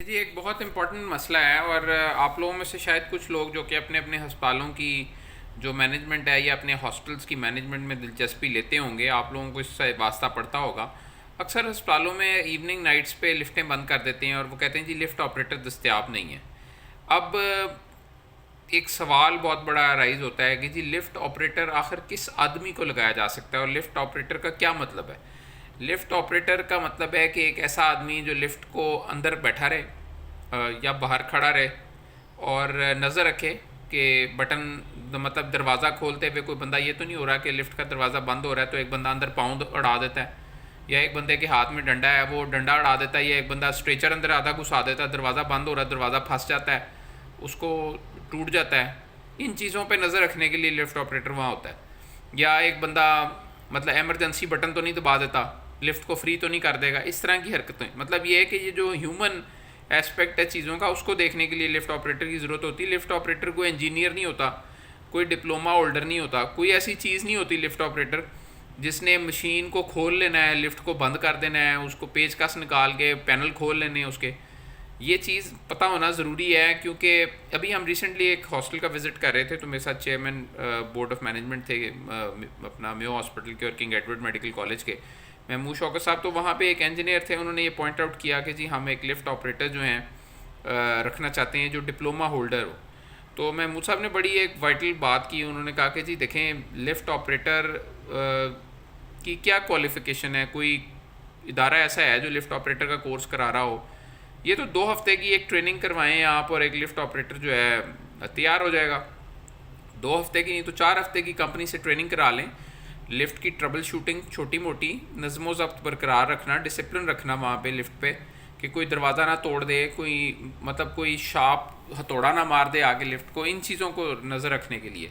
जी, एक बहुत इम्पोर्टेंट मसला है और आप लोगों में से शायद कुछ लोग जो कि अपने अपने अस्पतालों की जो मैनेजमेंट है या अपने हॉस्टल्स की मैनेजमेंट में दिलचस्पी लेते होंगे, आप लोगों को इससे वास्ता पड़ता होगा। अक्सर अस्पतालों में इवनिंग नाइट्स पे लिफ्टें बंद कर देते हैं और वो कहते हैं जी लिफ्ट ऑपरेटर दस्तयाब नहीं है। अब एक सवाल बहुत बड़ा राइज होता है कि जी लिफ्ट ऑपरेटर आखिर किस आदमी को लगाया जा सकता है और लिफ्ट ऑपरेटर का क्या मतलब है। लिफ्ट ऑपरेटर का मतलब है कि एक ऐसा आदमी जो लिफ्ट को अंदर बैठा रहे या बाहर खड़ा रहे और नज़र रखे कि बटन मतलब दरवाज़ा खोलते हुए कोई बंदा ये तो नहीं हो रहा कि लिफ्ट का दरवाज़ा बंद हो रहा है तो एक बंदा अंदर पाँव अड़ा देता है, या एक बंदे के हाथ में डंडा है वो डंडा अड़ा देता है, या एक बंदा स्ट्रेचर अंदर आधा घुसा देता है, दरवाज़ा बंद हो रहा है, दरवाज़ा फंस जाता है, उसको टूट जाता है। इन चीज़ों पे नज़र रखने के लिए लिफ्ट ऑपरेटर वहाँ होता है। या एक बंदा मतलब एमरजेंसी बटन तो नहीं दबा देता, लिफ्ट को फ्री तो नहीं कर देगा। इस तरह की हरकतें, मतलब ये है कि ये जो ह्यूमन एस्पेक्ट है चीज़ों का, उसको देखने के लिए लिफ्ट ऑपरेटर की ज़रूरत होती है। लिफ्ट ऑपरेटर कोई इंजीनियर नहीं होता, कोई डिप्लोमा होल्डर नहीं होता, कोई ऐसी चीज़ नहीं होती लिफ्ट ऑपरेटर जिसने मशीन को खोल लेना है, लिफ्ट को बंद कर देना है, उसको पेचकस निकाल के पैनल खोल लेने हैं उसके। ये चीज़ पता होना ज़रूरी है, क्योंकि अभी हम रिसेंटली एक हॉस्टल का विज़िट कर रहे थे तो मेरे साथ चेयरमैन बोर्ड ऑफ मैनेजमेंट थे अपना मेयो हॉस्पिटल के और किंग एडवर्ड मेडिकल कॉलेज के, महमूद शौकत साहब। तो वहाँ पे एक इंजीनियर थे, उन्होंने ये पॉइंट आउट किया कि जी हम एक लिफ्ट ऑपरेटर जो हैं रखना चाहते हैं जो डिप्लोमा होल्डर हो। तो महमूद साहब ने बड़ी एक वाइटल बात की, उन्होंने कहा कि जी देखें लिफ्ट ऑपरेटर की क्या क्वालिफ़िकेशन है, कोई इदारा ऐसा है जो लिफ्ट ऑपरेटर का कोर्स करा रहा हो। ये तो 2 हफ्ते की एक ट्रेनिंग करवाएं आप और एक लिफ्ट ऑपरेटर जो है तैयार हो जाएगा। 2 हफ्ते की नहीं तो 4 हफ्ते की कंपनी से ट्रेनिंग करा लें। लिफ्ट की ट्रबल शूटिंग, छोटी मोटी नज़्मो ज़ब्त बरकरार रखना, डिसिप्लिन रखना वहाँ पे लिफ्ट पे, कि कोई दरवाज़ा ना तोड़ दे, कोई मतलब कोई शार्प हथौड़ा ना मार दे आगे लिफ्ट को, इन चीज़ों को नज़र रखने के लिए।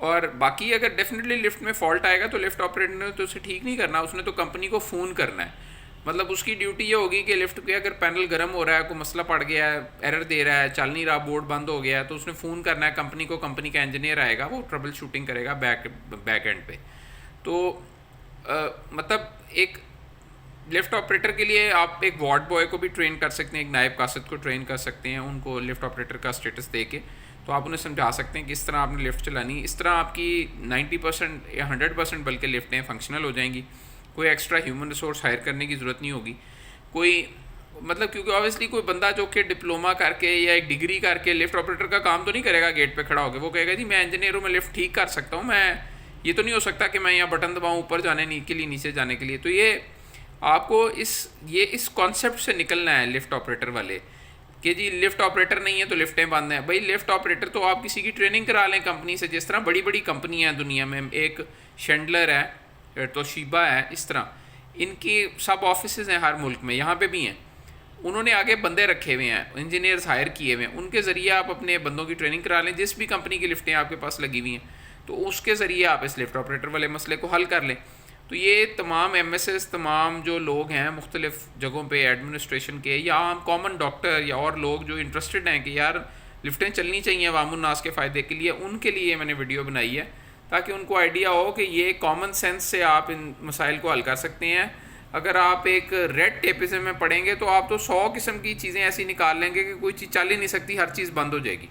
और बाकी अगर डेफिनेटली लिफ्ट में फॉल्ट आएगा तो लिफ्ट ऑपरेटर ने तो उसे ठीक नहीं करना, उसने तो कंपनी को फ़ोन करना है। मतलब उसकी ड्यूटी ये होगी कि लिफ्ट के अगर पैनल गर्म हो रहा है, कोई मसला पड़ गया है, एरर दे रहा है, चल नहीं रहा, बोर्ड बंद हो गया है, तो उसने फ़ोन करना है कंपनी को, कंपनी का इंजीनियर आएगा, वो ट्रबल शूटिंग करेगा बैक एंड पे। तो मतलब एक लिफ्ट ऑपरेटर के लिए आप एक वार्ड बॉय को भी ट्रेन कर सकते हैं, एक नायब कासिद को ट्रेन कर सकते हैं, उनको लिफ्ट ऑपरेटर का स्टेटस दे के। तो आप उन्हें समझा सकते हैं कि इस तरह आपने लिफ्ट चलानी, इस तरह आपकी 90% या 100% बल्कि लिफ्टें फंक्शनल हो जाएंगी। कोई एक्स्ट्रा ह्यूमन रिसोर्स हायर करने की ज़रूरत नहीं होगी। कोई मतलब क्योंकि ऑब्वियसली कोई बंदा जो कि डिप्लोमा करके या एक डिग्री करके लिफ्ट ऑपरेटर का काम तो नहीं करेगा गेट पे खड़ा होकर, वो कहेगा जी मैं इंजीनियर हूँ, मैं लिफ्ट ठीक कर सकता हूँ, मैं ये तो नहीं हो सकता कि मैं यहाँ बटन दबाऊँ ऊपर जाने के लिए, नीचे जाने के लिए। तो ये आपको इस कॉन्सेप्ट से निकलना है लिफ्ट ऑपरेटर वाले, कि जी लिफ्ट ऑपरेटर नहीं है तो लिफ्टें बंद हैं। भाई लिफ्ट ऑपरेटर तो आप किसी की ट्रेनिंग करा लें कंपनी से, जिस तरह बड़ी बड़ी कंपनियां हैं दुनिया में, एक शेंडलर है, तोशिबा है, इस तरह इनकी सब ऑफिस हैं हर मुल्क में, यहाँ पे भी हैं। उन्होंने आगे बंदे रखे हुए हैं, इंजीनियर्स हायर किए हुए हैं, उनके ज़रिए आप अपने बंदों की ट्रेनिंग करा लें। जिस भी कंपनी की लिफ्टें आपके पास लगी हुई हैं तो उसके ज़रिए आप इस लिफ्ट ऑपरेटर वाले मसले को हल कर लें। तो ये तमाम एमएसएस, तमाम जो लोग हैं मुख्तलिफ़ जगहों पे एडमिनिस्ट्रेशन के, या आम कॉमन डॉक्टर या और लोग जो इंटरेस्टेड हैं कि यार लिफ्टें चलनी चाहिए अवामुन्नास के फ़ायदे के लिए, उनके लिए मैंने वीडियो बनाई है ताकि उनको आइडिया हो कि ये कॉमन सेंस से आप इन मसाइल को हल कर सकते हैं। अगर आप एक रेड टेपिज्म में पढ़ेंगे तो आप तो 100 किस्म की चीज़ें ऐसी निकाल लेंगे कि कोई चीज़ चल ही नहीं सकती, हर चीज़ बंद हो जाएगी।